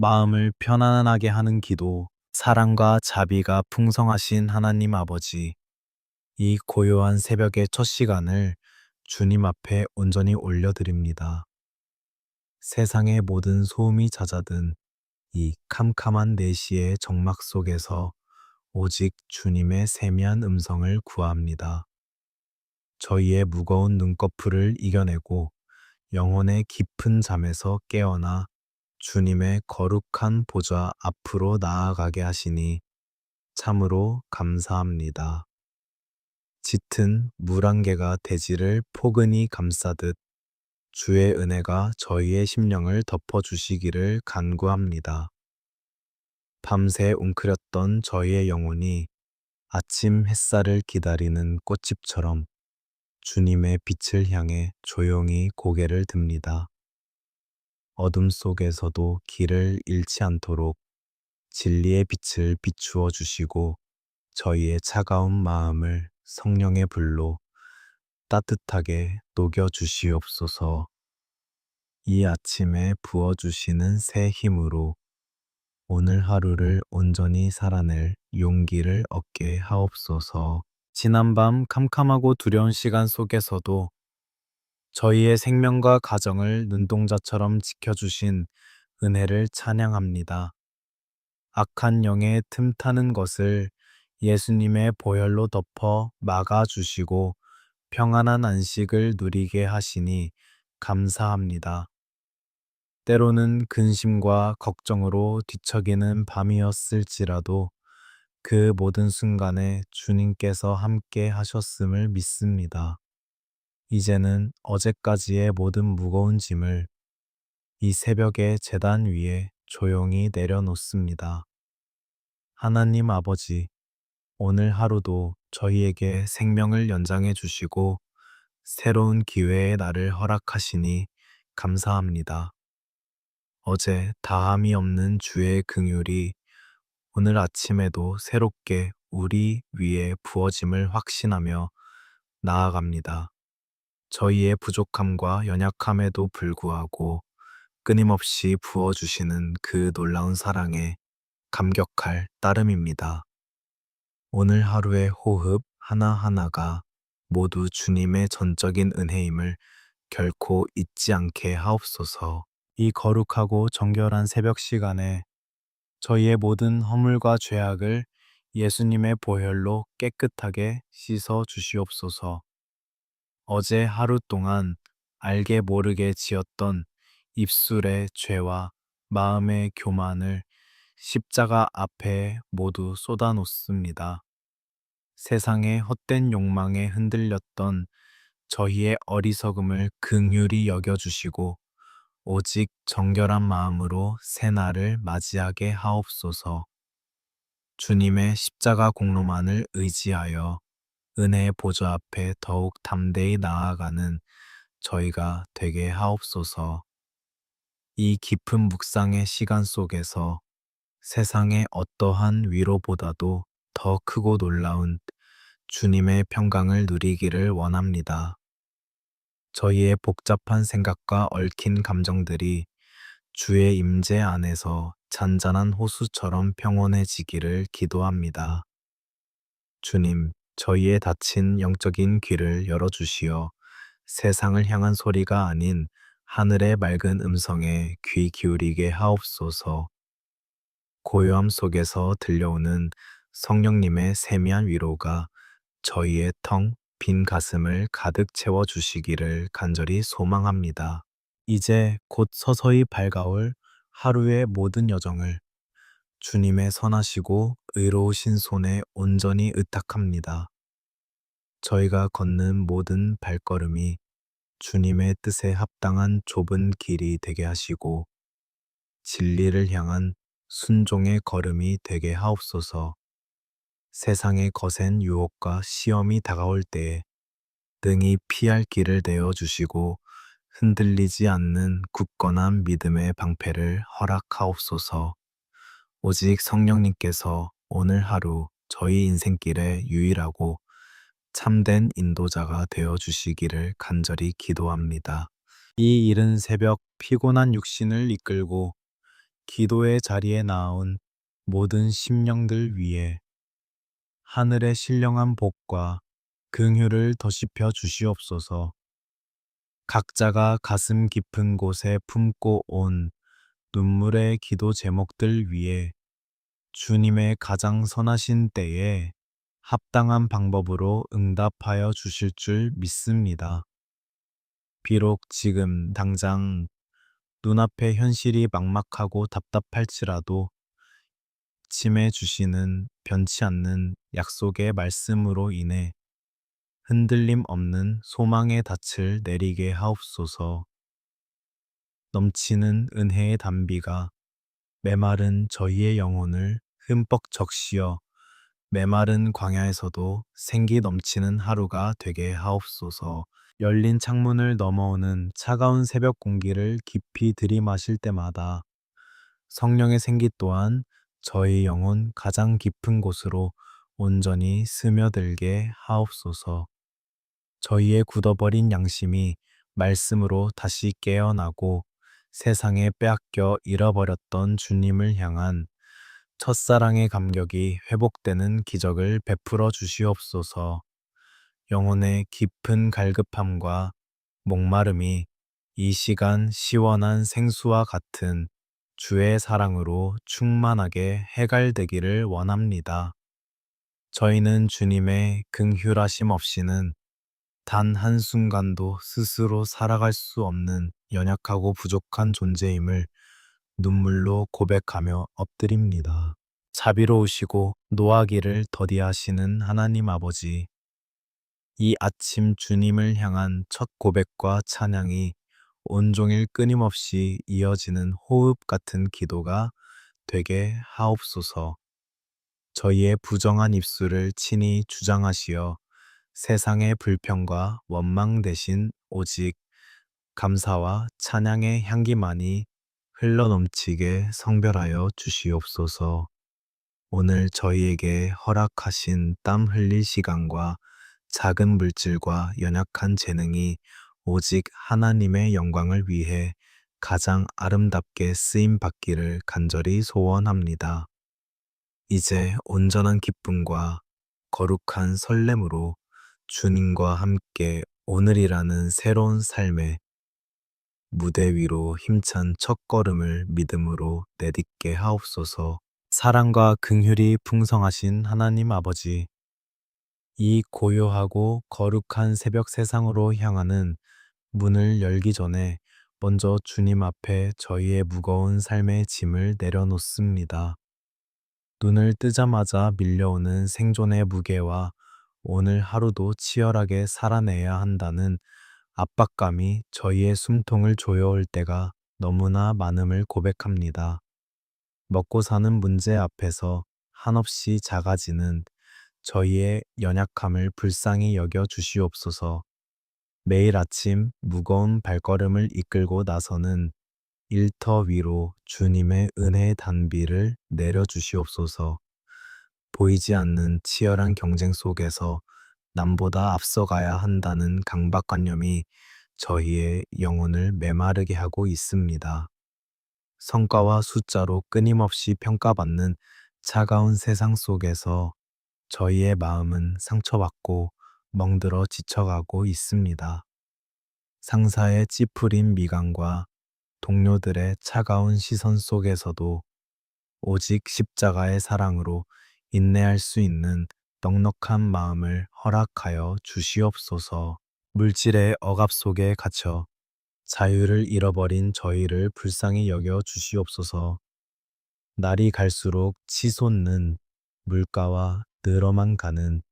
마음을 편안하게 하는 기도, 사랑과 자비가 풍성하신 하나님 아버지, 이 고요한 새벽의 첫 시간을 주님 앞에 온전히 올려드립니다. 세상의 모든 소음이 잦아든 이 캄캄한 내시의 정막 속에서 오직 주님의 세미한 음성을 구합니다. 저희의 무거운 눈꺼풀을 이겨내고 영혼의 깊은 잠에서 깨어나 주님의 거룩한 보좌 앞으로 나아가게 하시니 참으로 감사합니다. 짙은 물안개가 대지를 포근히 감싸듯 주의 은혜가 저희의 심령을 덮어주시기를 간구합니다. 밤새 웅크렸던 저희의 영혼이 아침 햇살을 기다리는 꽃집처럼 주님의 빛을 향해 조용히 고개를 듭니다. 어둠 속에서도 길을 잃지 않도록 진리의 빛을 비추어 주시고 저희의 차가운 마음을 성령의 불로 따뜻하게 녹여 주시옵소서. 이 아침에 부어 주시는 새 힘으로 오늘 하루를 온전히 살아낼 용기를 얻게 하옵소서. 지난밤 캄캄하고 두려운 시간 속에서도 저희의 생명과 가정을 눈동자처럼 지켜주신 은혜를 찬양합니다. 악한 영의 틈타는 것을 예수님의 보혈로 덮어 막아주시고 평안한 안식을 누리게 하시니 감사합니다. 때로는 근심과 걱정으로 뒤척이는 밤이었을지라도 그 모든 순간에 주님께서 함께 하셨음을 믿습니다. 이제는 어제까지의 모든 무거운 짐을 이 새벽의 제단 위에 조용히 내려놓습니다. 하나님 아버지, 오늘 하루도 저희에게 생명을 연장해 주시고 새로운 기회의 날을 허락하시니 감사합니다. 어제 다함이 없는 주의 긍휼이 오늘 아침에도 새롭게 우리 위에 부어짐을 확신하며 나아갑니다. 저희의 부족함과 연약함에도 불구하고 끊임없이 부어주시는 그 놀라운 사랑에 감격할 따름입니다. 오늘 하루의 호흡 하나하나가 모두 주님의 전적인 은혜임을 결코 잊지 않게 하옵소서. 이 거룩하고 정결한 새벽 시간에 저희의 모든 허물과 죄악을 예수님의 보혈로 깨끗하게 씻어 주시옵소서. 어제 하루 동안 알게 모르게 지었던 입술의 죄와 마음의 교만을 십자가 앞에 모두 쏟아놓습니다. 세상의 헛된 욕망에 흔들렸던 저희의 어리석음을 긍휼히 여겨주시고 오직 정결한 마음으로 새날을 맞이하게 하옵소서. 주님의 십자가 공로만을 의지하여 은혜의 보좌 앞에 더욱 담대히 나아가는 저희가 되게 하옵소서. 이 깊은 묵상의 시간 속에서 세상의 어떠한 위로보다도 더 크고 놀라운 주님의 평강을 누리기를 원합니다. 저희의 복잡한 생각과 얽힌 감정들이 주의 임재 안에서 잔잔한 호수처럼 평온해지기를 기도합니다. 주님, 저희의 닫힌 영적인 귀를 열어주시어 세상을 향한 소리가 아닌 하늘의 맑은 음성에 귀 기울이게 하옵소서. 고요함 속에서 들려오는 성령님의 세미한 위로가 저희의 텅 빈 가슴을 가득 채워주시기를 간절히 소망합니다. 이제 곧 서서히 밝아올 하루의 모든 여정을 주님의 선하시고 의로우신 손에 온전히 의탁합니다. 저희가 걷는 모든 발걸음이 주님의 뜻에 합당한 좁은 길이 되게 하시고 진리를 향한 순종의 걸음이 되게 하옵소서. 세상의 거센 유혹과 시험이 다가올 때에 능히 피할 길을 내어주시고 흔들리지 않는 굳건한 믿음의 방패를 허락하옵소서. 오직 성령님께서 오늘 하루 저희 인생길의 유일하고 참된 인도자가 되어 주시기를 간절히 기도합니다. 이 이른 새벽 피곤한 육신을 이끌고 기도의 자리에 나온 모든 심령들 위에 하늘의 신령한 복과 긍휼을 더시펴 주시옵소서. 각자가 가슴 깊은 곳에 품고 온 눈물의 기도 제목들 위에 주님의 가장 선하신 때에 합당한 방법으로 응답하여 주실 줄 믿습니다. 비록 지금 당장 눈앞의 현실이 막막하고 답답할지라도 침해 주시는 변치 않는 약속의 말씀으로 인해 흔들림 없는 소망의 닻을 내리게 하옵소서. 넘치는 은혜의 단비가 메마른 저희의 영혼을 흠뻑 적시어 메마른 광야에서도 생기 넘치는 하루가 되게 하옵소서. 열린 창문을 넘어오는 차가운 새벽 공기를 깊이 들이마실 때마다 성령의 생기 또한 저희 영혼 가장 깊은 곳으로 온전히 스며들게 하옵소서. 저희의 굳어버린 양심이 말씀으로 다시 깨어나고 세상에 빼앗겨 잃어버렸던 주님을 향한 첫사랑의 감격이 회복되는 기적을 베풀어 주시옵소서. 영혼의 깊은 갈급함과 목마름이 이 시간 시원한 생수와 같은 주의 사랑으로 충만하게 해갈되기를 원합니다. 저희는 주님의 긍휼하심 없이는 단 한순간도 스스로 살아갈 수 없는 연약하고 부족한 존재임을 눈물로 고백하며 엎드립니다. 자비로우시고 노하기를 더디하시는 하나님 아버지, 이 아침 주님을 향한 첫 고백과 찬양이 온종일 끊임없이 이어지는 호흡 같은 기도가 되게 하옵소서. 저희의 부정한 입술을 친히 주장하시어 세상의 불평과 원망 대신 오직 감사와 찬양의 향기만이 흘러넘치게 성별하여 주시옵소서. 오늘 저희에게 허락하신 땀 흘릴 시간과 작은 물질과 연약한 재능이 오직 하나님의 영광을 위해 가장 아름답게 쓰임 받기를 간절히 소원합니다. 이제 온전한 기쁨과 거룩한 설렘으로 주님과 함께 오늘이라는 새로운 삶의 무대 위로 힘찬 첫걸음을 믿음으로 내딛게 하옵소서. 사랑과 긍휼이 풍성하신 하나님 아버지, 이 고요하고 거룩한 새벽 세상으로 향하는 문을 열기 전에 먼저 주님 앞에 저희의 무거운 삶의 짐을 내려놓습니다. 눈을 뜨자마자 밀려오는 생존의 무게와 오늘 하루도 치열하게 살아내야 한다는 압박감이 저희의 숨통을 조여올 때가 너무나 많음을 고백합니다. 먹고 사는 문제 앞에서 한없이 작아지는 저희의 연약함을 불쌍히 여겨 주시옵소서. 매일 아침 무거운 발걸음을 이끌고 나서는 일터 위로 주님의 은혜의 단비를 내려 주시옵소서. 보이지 않는 치열한 경쟁 속에서 남보다 앞서가야 한다는 강박관념이 저희의 영혼을 메마르게 하고 있습니다. 성과와 숫자로 끊임없이 평가받는 차가운 세상 속에서 저희의 마음은 상처받고 멍들어 지쳐가고 있습니다. 상사의 찌푸린 미간과 동료들의 차가운 시선 속에서도 오직 십자가의 사랑으로 인내할 수 있는 넉넉한 마음을 허락하여 주시옵소서. 물질의 억압 속에 갇혀 자유를 잃어버린 저희를 불쌍히 여겨 주시옵소서. 날이 갈수록 치솟는 물가와 늘어만 가는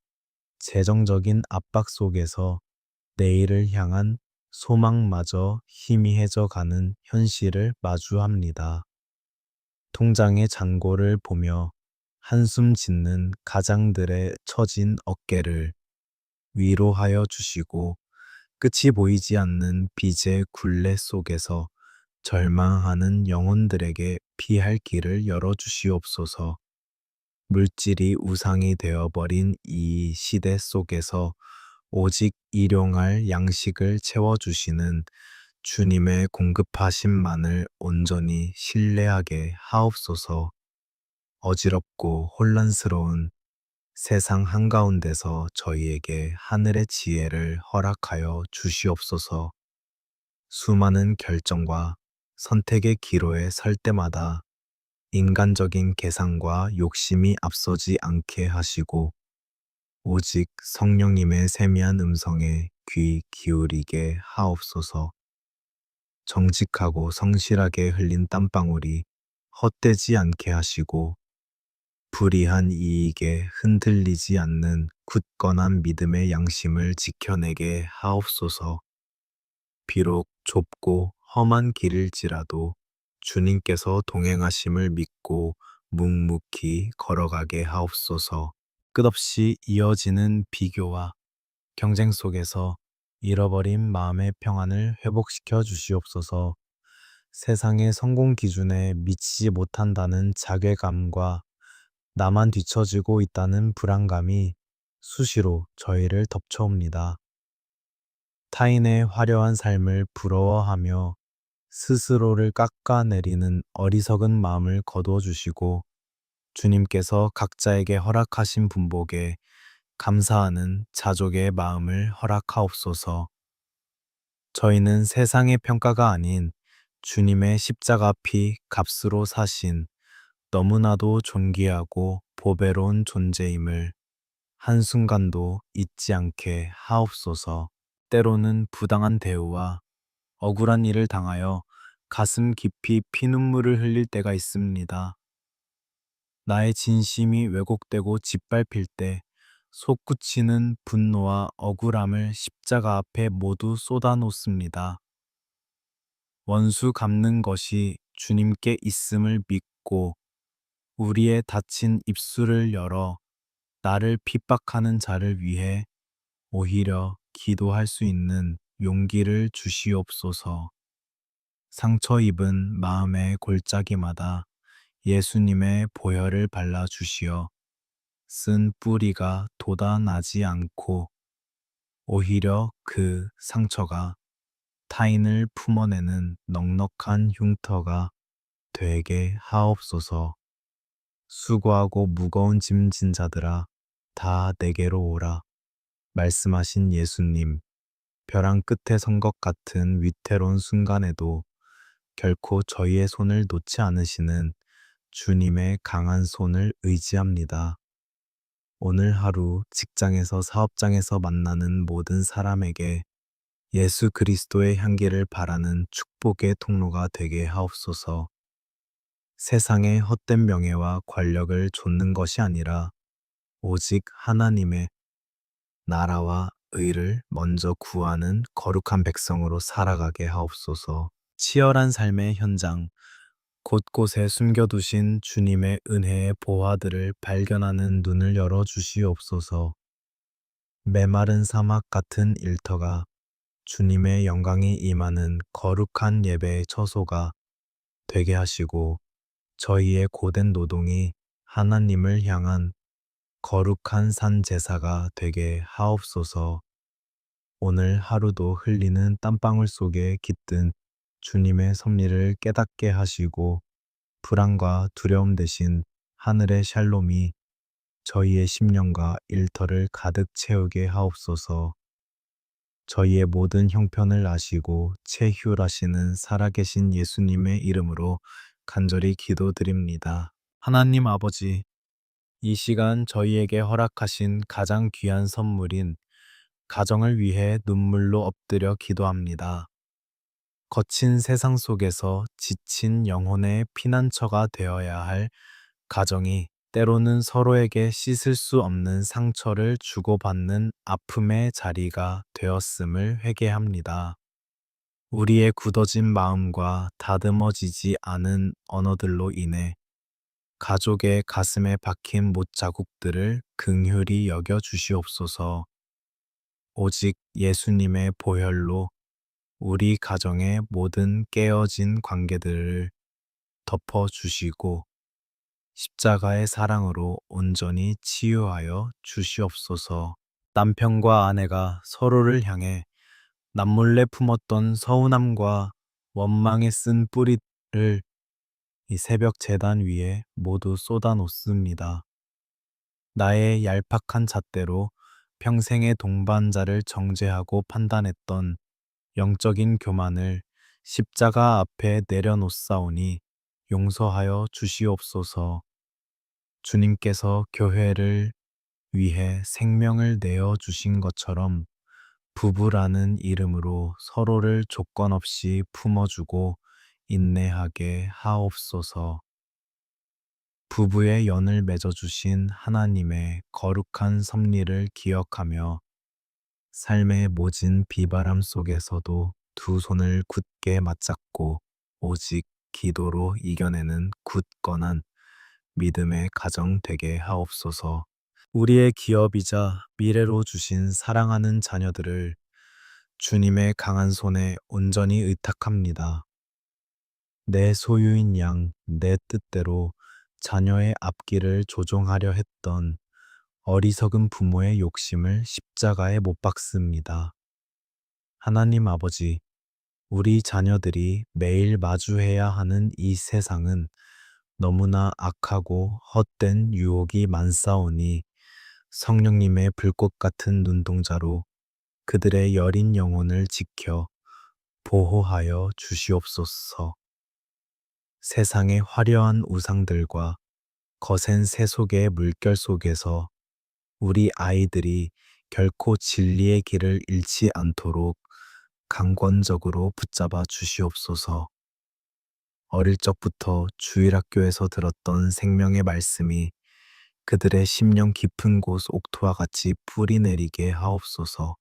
재정적인 압박 속에서 내일을 향한 소망마저 희미해져 가는 현실을 마주합니다. 통장의 잔고를 보며 한숨 짓는 가장들의 처진 어깨를 위로하여 주시고 끝이 보이지 않는 빚의 굴레 속에서 절망하는 영혼들에게 피할 길을 열어 주시옵소서. 물질이 우상이 되어버린 이 시대 속에서 오직 일용할 양식을 채워주시는 주님의 공급하심만을 온전히 신뢰하게 하옵소서. 어지럽고 혼란스러운 세상 한가운데서 저희에게 하늘의 지혜를 허락하여 주시옵소서. 수많은 결정과 선택의 기로에 설 때마다 인간적인 계산과 욕심이 앞서지 않게 하시고 오직 성령님의 세미한 음성에 귀 기울이게 하옵소서. 정직하고 성실하게 흘린 땀방울이 헛되지 않게 하시고 불이한 이익에 흔들리지 않는 굳건한 믿음의 양심을 지켜내게 하옵소서. 비록 좁고 험한 길일지라도 주님께서 동행하심을 믿고 묵묵히 걸어가게 하옵소서. 끝없이 이어지는 비교와 경쟁 속에서 잃어버린 마음의 평안을 회복시켜 주시옵소서. 세상의 성공 기준에 미치지 못한다는 자괴감과 나만 뒤처지고 있다는 불안감이 수시로 저희를 덮쳐옵니다. 타인의 화려한 삶을 부러워하며 스스로를 깎아내리는 어리석은 마음을 거두어 주시고 주님께서 각자에게 허락하신 분복에 감사하는 자족의 마음을 허락하옵소서. 저희는 세상의 평가가 아닌 주님의 십자가 피 값으로 사신 너무나도 존귀하고 보배로운 존재임을 한순간도 잊지 않게 하옵소서. 때로는 부당한 대우와 억울한 일을 당하여 가슴 깊이 피눈물을 흘릴 때가 있습니다. 나의 진심이 왜곡되고 짓밟힐 때 솟구치는 분노와 억울함을 십자가 앞에 모두 쏟아놓습니다. 원수 갚는 것이 주님께 있음을 믿고 우리의 닫힌 입술을 열어 나를 핍박하는 자를 위해 오히려 기도할 수 있는 용기를 주시옵소서. 상처 입은 마음의 골짜기마다 예수님의 보혈을 발라 주시어 쓴 뿌리가 돋아나지 않고 오히려 그 상처가 타인을 품어내는 넉넉한 흉터가 되게 하옵소서. 수고하고 무거운 짐진 자들아 다 내게로 오라. 말씀하신 예수님, 벼랑 끝에 선 것 같은 위태로운 순간에도 결코 저희의 손을 놓지 않으시는 주님의 강한 손을 의지합니다. 오늘 하루 직장에서 사업장에서 만나는 모든 사람에게 예수 그리스도의 향기를 바라는 축복의 통로가 되게 하옵소서. 세상의 헛된 명예와 권력을 좇는 것이 아니라 오직 하나님의 나라와 의를 먼저 구하는 거룩한 백성으로 살아가게 하옵소서. 치열한 삶의 현장, 곳곳에 숨겨두신 주님의 은혜의 보화들을 발견하는 눈을 열어 주시옵소서. 메마른 사막 같은 일터가 주님의 영광이 임하는 거룩한 예배의 처소가 되게 하시고 저희의 고된 노동이 하나님을 향한 거룩한 산 제사가 되게 하옵소서. 오늘 하루도 흘리는 땀방울 속에 깃든 주님의 섭리를 깨닫게 하시고 불안과 두려움 대신 하늘의 샬롬이 저희의 심령과 일터를 가득 채우게 하옵소서. 저희의 모든 형편을 아시고 체휼하시는 살아계신 예수님의 이름으로 간절히 기도드립니다. 하나님 아버지, 이 시간 저희에게 허락하신 가장 귀한 선물인 가정을 위해 눈물로 엎드려 기도합니다. 거친 세상 속에서 지친 영혼의 피난처가 되어야 할 가정이 때로는 서로에게 씻을 수 없는 상처를 주고받는 아픔의 자리가 되었음을 회개합니다. 우리의 굳어진 마음과 다듬어지지 않은 언어들로 인해 가족의 가슴에 박힌 못자국들을 긍휼히 여겨 주시옵소서. 오직 예수님의 보혈로 우리 가정의 모든 깨어진 관계들을 덮어 주시고 십자가의 사랑으로 온전히 치유하여 주시옵소서. 남편과 아내가 서로를 향해 남몰래 품었던 서운함과 원망에 쓴 뿌리를 이 새벽 제단 위에 모두 쏟아 놓습니다. 나의 얄팍한 잣대로 평생의 동반자를 정죄하고 판단했던 영적인 교만을 십자가 앞에 내려놓사오니 용서하여 주시옵소서. 주님께서 교회를 위해 생명을 내어 주신 것처럼 부부라는 이름으로 서로를 조건 없이 품어주고 인내하게 하옵소서. 부부의 연을 맺어주신 하나님의 거룩한 섭리를 기억하며 삶의 모진 비바람 속에서도 두 손을 굳게 맞잡고 오직 기도로 이겨내는 굳건한 믿음의 가정 되게 하옵소서. 우리의 기업이자 미래로 주신 사랑하는 자녀들을 주님의 강한 손에 온전히 의탁합니다. 내 소유인 양, 내 뜻대로 자녀의 앞길을 조종하려 했던 어리석은 부모의 욕심을 십자가에 못 박습니다. 하나님 아버지, 우리 자녀들이 매일 마주해야 하는 이 세상은 너무나 악하고 헛된 유혹이 많사오니 성령님의 불꽃 같은 눈동자로 그들의 여린 영혼을 지켜 보호하여 주시옵소서. 세상의 화려한 우상들과 거센 세속의 물결 속에서 우리 아이들이 결코 진리의 길을 잃지 않도록 강권적으로 붙잡아 주시옵소서. 어릴 적부터 주일학교에서 들었던 생명의 말씀이 그들의 심령 깊은 곳 옥토와 같이 뿌리 내리게 하옵소서.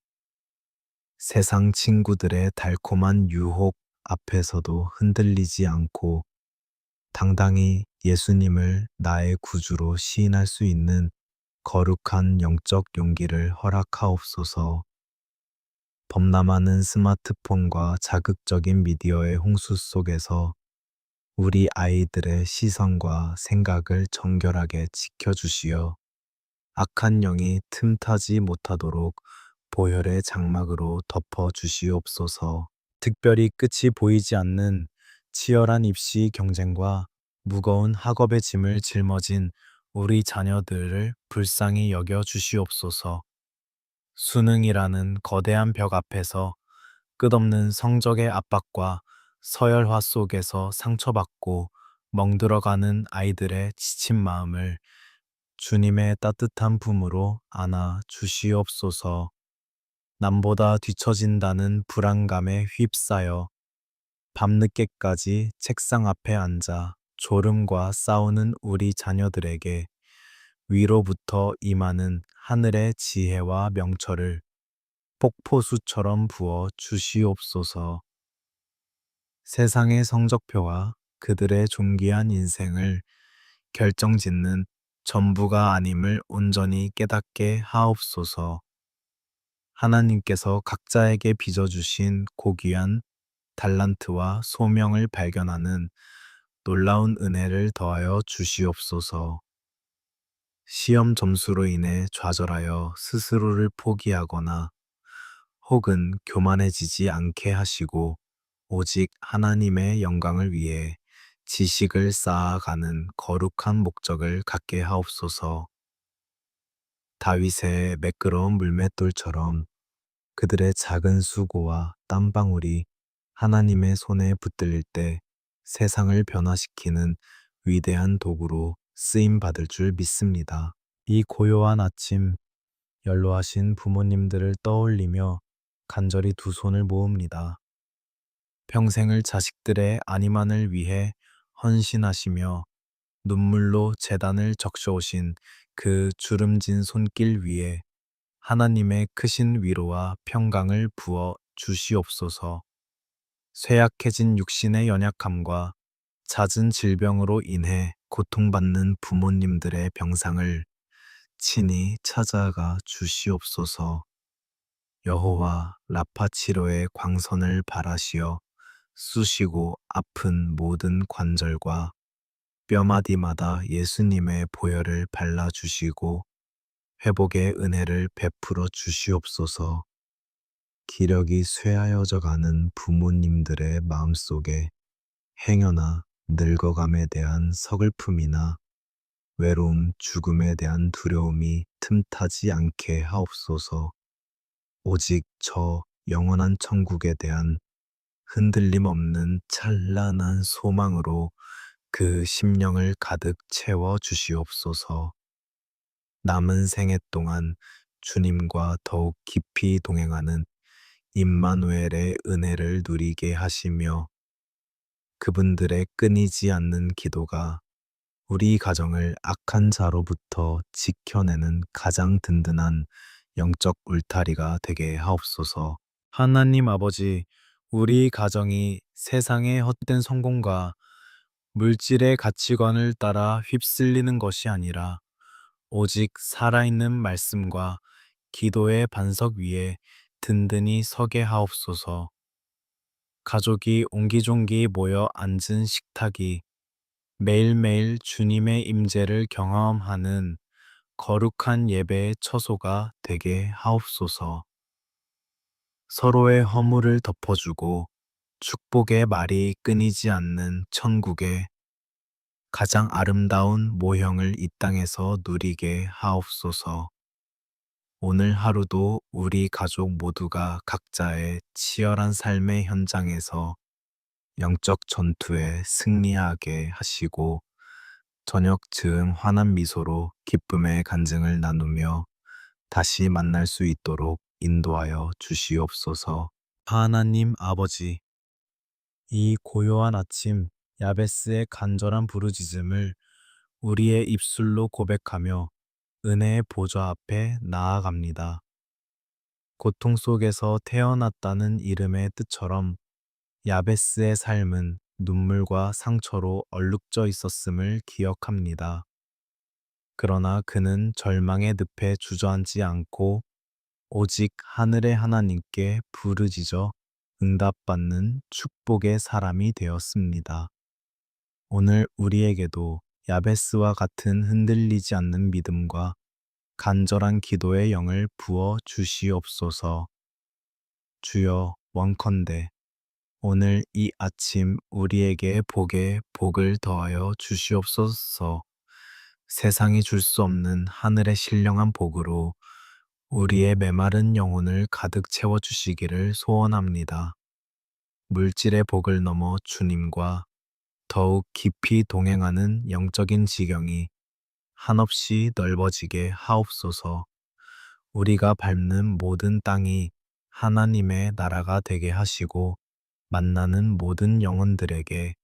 세상 친구들의 달콤한 유혹 앞에서도 흔들리지 않고 당당히 예수님을 나의 구주로 시인할 수 있는 거룩한 영적 용기를 허락하옵소서. 범람하는 스마트폰과 자극적인 미디어의 홍수 속에서 우리 아이들의 시선과 생각을 정결하게 지켜주시어 악한 영이 틈타지 못하도록 보혈의 장막으로 덮어 주시옵소서. 특별히 끝이 보이지 않는 치열한 입시 경쟁과 무거운 학업의 짐을 짊어진 우리 자녀들을 불쌍히 여겨 주시옵소서. 수능이라는 거대한 벽 앞에서 끝없는 성적의 압박과 서열화 속에서 상처받고 멍들어가는 아이들의 지친 마음을 주님의 따뜻한 품으로 안아 주시옵소서. 남보다 뒤처진다는 불안감에 휩싸여 밤늦게까지 책상 앞에 앉아 졸음과 싸우는 우리 자녀들에게 위로부터 임하는 하늘의 지혜와 명철을 폭포수처럼 부어 주시옵소서. 세상의 성적표와 그들의 존귀한 인생을 결정짓는 전부가 아님을 온전히 깨닫게 하옵소서. 하나님께서 각자에게 빚어주신 고귀한 달란트와 소명을 발견하는 놀라운 은혜를 더하여 주시옵소서. 시험 점수로 인해 좌절하여 스스로를 포기하거나 혹은 교만해지지 않게 하시고 오직 하나님의 영광을 위해 지식을 쌓아가는 거룩한 목적을 갖게 하옵소서. 다윗의 매끄러운 물맷돌처럼 그들의 작은 수고와 땀방울이 하나님의 손에 붙들릴 때 세상을 변화시키는 위대한 도구로 쓰임 받을 줄 믿습니다. 이 고요한 아침, 연로하신 부모님들을 떠올리며 간절히 두 손을 모읍니다. 평생을 자식들의 안위만을 위해 헌신하시며 눈물로 제단을 적셔오신 그 주름진 손길 위에 하나님의 크신 위로와 평강을 부어 주시옵소서. 쇠약해진 육신의 연약함과 잦은 질병으로 인해 고통받는 부모님들의 병상을 친히 찾아가 주시옵소서. 여호와 라파치로의 광선을 바라시어 쑤시고 아픈 모든 관절과 뼈마디마다 예수님의 보혈을 발라주시고 회복의 은혜를 베풀어 주시옵소서. 기력이 쇠하여져 가는 부모님들의 마음속에 행여나 늙어감에 대한 서글픔이나 외로움, 죽음에 대한 두려움이 틈타지 않게 하옵소서. 오직 저 영원한 천국에 대한 흔들림 없는 찬란한 소망으로 그 심령을 가득 채워 주시옵소서. 남은 생애 동안 주님과 더욱 깊이 동행하는 임마누엘의 은혜를 누리게 하시며 그분들의 끊이지 않는 기도가 우리 가정을 악한 자로부터 지켜내는 가장 든든한 영적 울타리가 되게 하옵소서. 하나님 아버지, 우리 가정이 세상의 헛된 성공과 물질의 가치관을 따라 휩쓸리는 것이 아니라 오직 살아있는 말씀과 기도의 반석 위에 든든히 서게 하옵소서. 가족이 옹기종기 모여 앉은 식탁이 매일매일 주님의 임재를 경험하는 거룩한 예배의 처소가 되게 하옵소서. 서로의 허물을 덮어주고 축복의 말이 끊이지 않는 천국의 가장 아름다운 모형을 이 땅에서 누리게 하옵소서. 오늘 하루도 우리 가족 모두가 각자의 치열한 삶의 현장에서 영적 전투에 승리하게 하시고 저녁 즈음 환한 미소로 기쁨의 간증을 나누며 다시 만날 수 있도록 인도하여 주시옵소서. 하나님 아버지, 이 고요한 아침 야베스의 간절한 부르짖음을 우리의 입술로 고백하며 은혜의 보좌 앞에 나아갑니다. 고통 속에서 태어났다는 이름의 뜻처럼 야베스의 삶은 눈물과 상처로 얼룩져 있었음을 기억합니다. 그러나 그는 절망의 늪에 주저앉지 않고 오직 하늘의 하나님께 부르짖어 응답받는 축복의 사람이 되었습니다. 오늘 우리에게도 야베스와 같은 흔들리지 않는 믿음과 간절한 기도의 영을 부어 주시옵소서. 주여, 원컨대 오늘 이 아침 우리에게 복에 복을 더하여 주시옵소서. 세상이 줄 수 없는 하늘의 신령한 복으로 우리의 메마른 영혼을 가득 채워주시기를 소원합니다. 물질의 복을 넘어 주님과 더욱 깊이 동행하는 영적인 지경이 한없이 넓어지게 하옵소서. 우리가 밟는 모든 땅이 하나님의 나라가 되게 하시고 만나는 모든 영혼들에게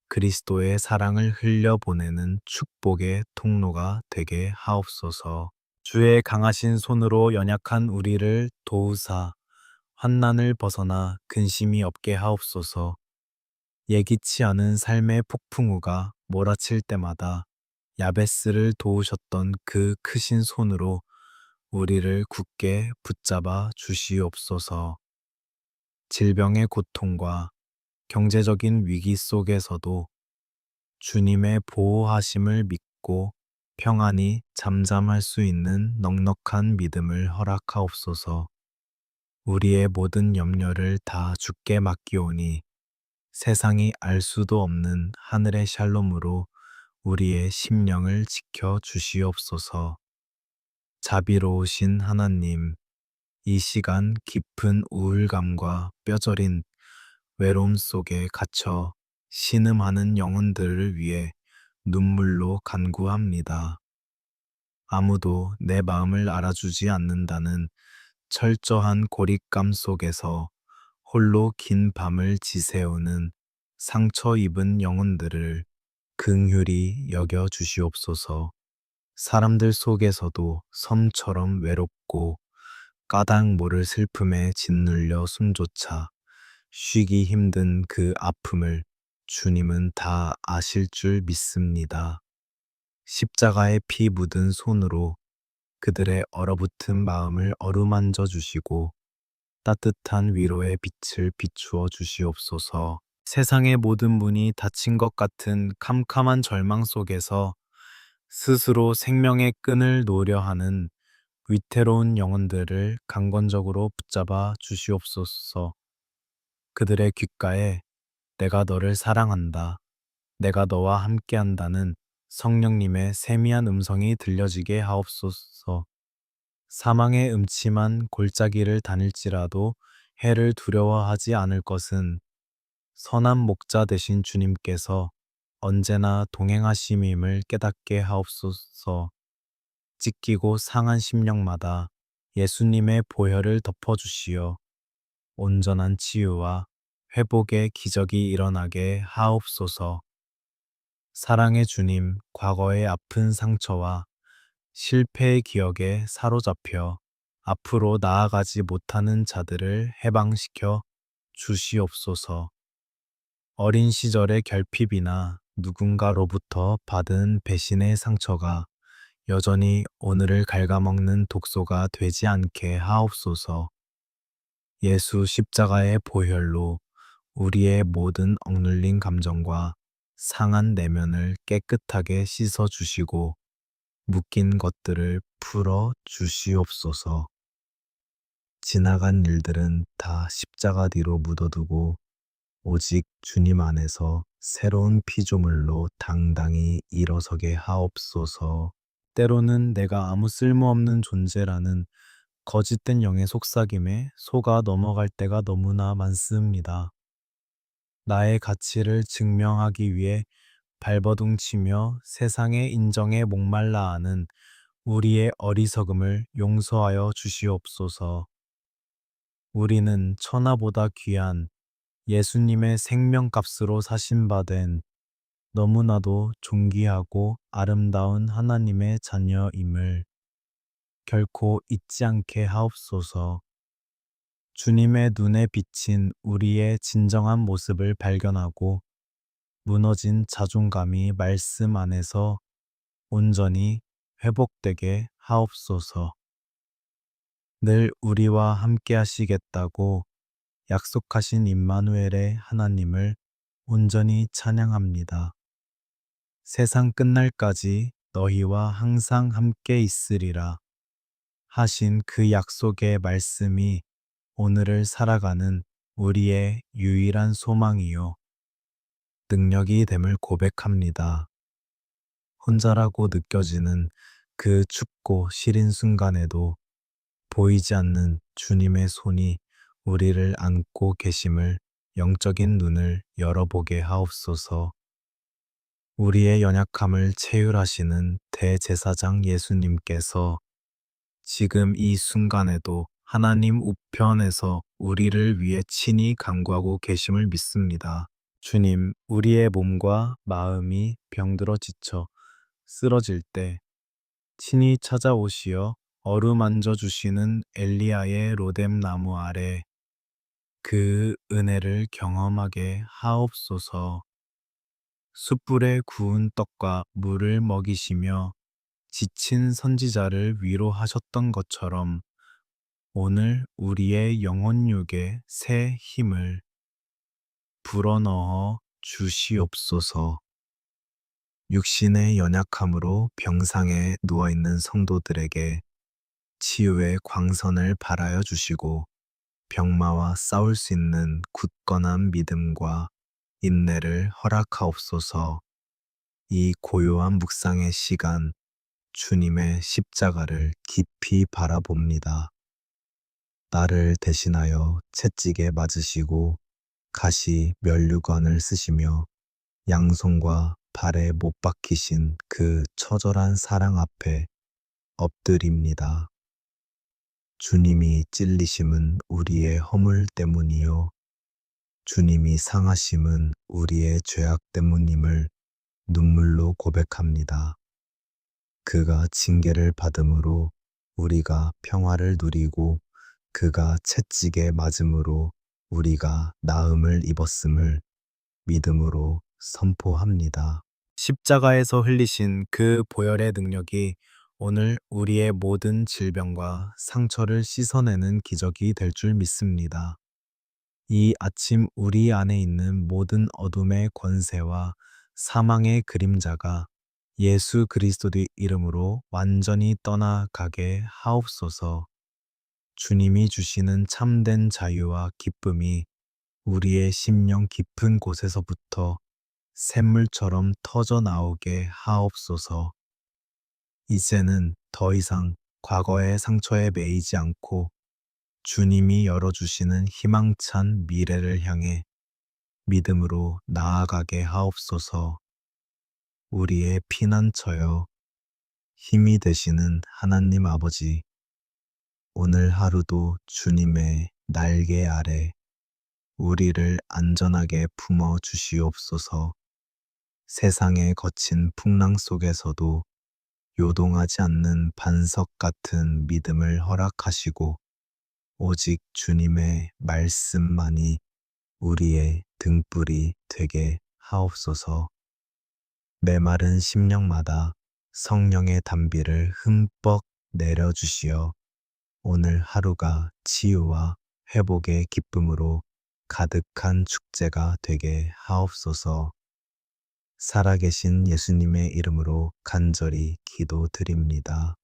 그리스도의 사랑을 흘려보내는 축복의 통로가 되게 하옵소서. 주의 강하신 손으로 연약한 우리를 도우사 환난을 벗어나 근심이 없게 하옵소서. 예기치 않은 삶의 폭풍우가 몰아칠 때마다 야베스를 도우셨던 그 크신 손으로 우리를 굳게 붙잡아 주시옵소서. 질병의 고통과 경제적인 위기 속에서도 주님의 보호하심을 믿고 평안히 잠잠할 수 있는 넉넉한 믿음을 허락하옵소서. 우리의 모든 염려를 다 주께 맡기오니 세상이 알 수도 없는 하늘의 샬롬으로 우리의 심령을 지켜 주시옵소서. 자비로우신 하나님, 이 시간 깊은 우울감과 뼈저린 외로움 속에 갇혀 신음하는 영혼들을 위해 눈물로 간구합니다. 아무도 내 마음을 알아주지 않는다는 철저한 고립감 속에서 홀로 긴 밤을 지새우는 상처 입은 영혼들을 긍휼히 여겨 주시옵소서. 사람들 속에서도 섬처럼 외롭고 까닭 모를 슬픔에 짓눌려 숨조차 쉬기 힘든 그 아픔을 주님은 다 아실 줄 믿습니다. 십자가의 피 묻은 손으로 그들의 얼어붙은 마음을 어루만져 주시고 따뜻한 위로의 빛을 비추어 주시옵소서. 세상의 모든 문이 닫힌 것 같은 캄캄한 절망 속에서 스스로 생명의 끈을 놓으려 하는 위태로운 영혼들을 강권적으로 붙잡아 주시옵소서. 그들의 귓가에 내가 너를 사랑한다, 내가 너와 함께한다는 성령님의 세미한 음성이 들려지게 하옵소서. 사망의 음침한 골짜기를 다닐지라도 해를 두려워하지 않을 것은 선한 목자 되신 주님께서 언제나 동행하심임을 깨닫게 하옵소서. 찢기고 상한 심령마다 예수님의 보혈을 덮어주시어 온전한 치유와 회복의 기적이 일어나게 하옵소서. 사랑의 주님, 과거의 아픈 상처와 실패의 기억에 사로잡혀 앞으로 나아가지 못하는 자들을 해방시켜 주시옵소서. 어린 시절의 결핍이나 누군가로부터 받은 배신의 상처가 여전히 오늘을 갉아먹는 독소가 되지 않게 하옵소서. 예수 십자가의 보혈로 우리의 모든 억눌린 감정과 상한 내면을 깨끗하게 씻어 주시고 묶인 것들을 풀어 주시옵소서. 지나간 일들은 다 십자가 뒤로 묻어두고 오직 주님 안에서 새로운 피조물로 당당히 일어서게 하옵소서. 때로는 내가 아무 쓸모없는 존재라는 거짓된 영의 속삭임에 속아 넘어갈 때가 너무나 많습니다. 나의 가치를 증명하기 위해 발버둥치며 세상의 인정에 목말라 하는 우리의 어리석음을 용서하여 주시옵소서. 우리는 천하보다 귀한 예수님의 생명값으로 사신 바 된 너무나도 존귀하고 아름다운 하나님의 자녀임을 결코 잊지 않게 하옵소서. 주님의 눈에 비친 우리의 진정한 모습을 발견하고 무너진 자존감이 말씀 안에서 온전히 회복되게 하옵소서. 늘 우리와 함께 하시겠다고 약속하신 임마누엘의 하나님을 온전히 찬양합니다. 세상 끝날까지 너희와 항상 함께 있으리라 하신 그 약속의 말씀이 오늘을 살아가는 우리의 유일한 소망이요 능력이 됨을 고백합니다. 혼자라고 느껴지는 그 춥고 시린 순간에도 보이지 않는 주님의 손이 우리를 안고 계심을 영적인 눈을 열어보게 하옵소서. 우리의 연약함을 체휼하시는 대제사장 예수님께서 지금 이 순간에도 하나님 우편에서 우리를 위해 친히 간구하고 계심을 믿습니다. 주님, 우리의 몸과 마음이 병들어 지쳐 쓰러질 때 친히 찾아오시어 어루만져 주시는 엘리야의 로뎀 나무 아래 그 은혜를 경험하게 하옵소서. 숯불에 구운 떡과 물을 먹이시며 지친 선지자를 위로하셨던 것처럼 오늘 우리의 영혼육에 새 힘을 불어넣어 주시옵소서. 육신의 연약함으로 병상에 누워있는 성도들에게 치유의 광선을 발하여 주시고 병마와 싸울 수 있는 굳건한 믿음과 인내를 허락하옵소서. 이 고요한 묵상의 시간, 주님의 십자가를 깊이 바라봅니다. 나를 대신하여 채찍에 맞으시고 가시 면류관을 쓰시며 양손과 발에 못 박히신 그 처절한 사랑 앞에 엎드립니다. 주님이 찔리심은 우리의 허물 때문이요 주님이 상하심은 우리의 죄악 때문임을 눈물로 고백합니다. 그가 징계를 받음으로 우리가 평화를 누리고 그가 채찍에 맞음으로 우리가 나음을 입었음을 믿음으로 선포합니다. 십자가에서 흘리신 그 보혈의 능력이 오늘 우리의 모든 질병과 상처를 씻어내는 기적이 될 줄 믿습니다. 이 아침 우리 안에 있는 모든 어둠의 권세와 사망의 그림자가 예수 그리스도의 이름으로 완전히 떠나가게 하옵소서. 주님이 주시는 참된 자유와 기쁨이 우리의 심령 깊은 곳에서부터 샘물처럼 터져 나오게 하옵소서. 이제는 더 이상 과거의 상처에 매이지 않고 주님이 열어주시는 희망찬 미래를 향해 믿음으로 나아가게 하옵소서. 우리의 피난처여 힘이 되시는 하나님 아버지, 오늘 하루도 주님의 날개 아래 우리를 안전하게 품어 주시옵소서. 세상의 거친 풍랑 속에서도 요동하지 않는 반석 같은 믿음을 허락하시고 오직 주님의 말씀만이 우리의 등불이 되게 하옵소서. 메마른 심령마다 성령의 단비를 흠뻑 내려주시어 오늘 하루가 치유와 회복의 기쁨으로 가득한 축제가 되게 하옵소서. 살아계신 예수님의 이름으로 간절히 기도드립니다.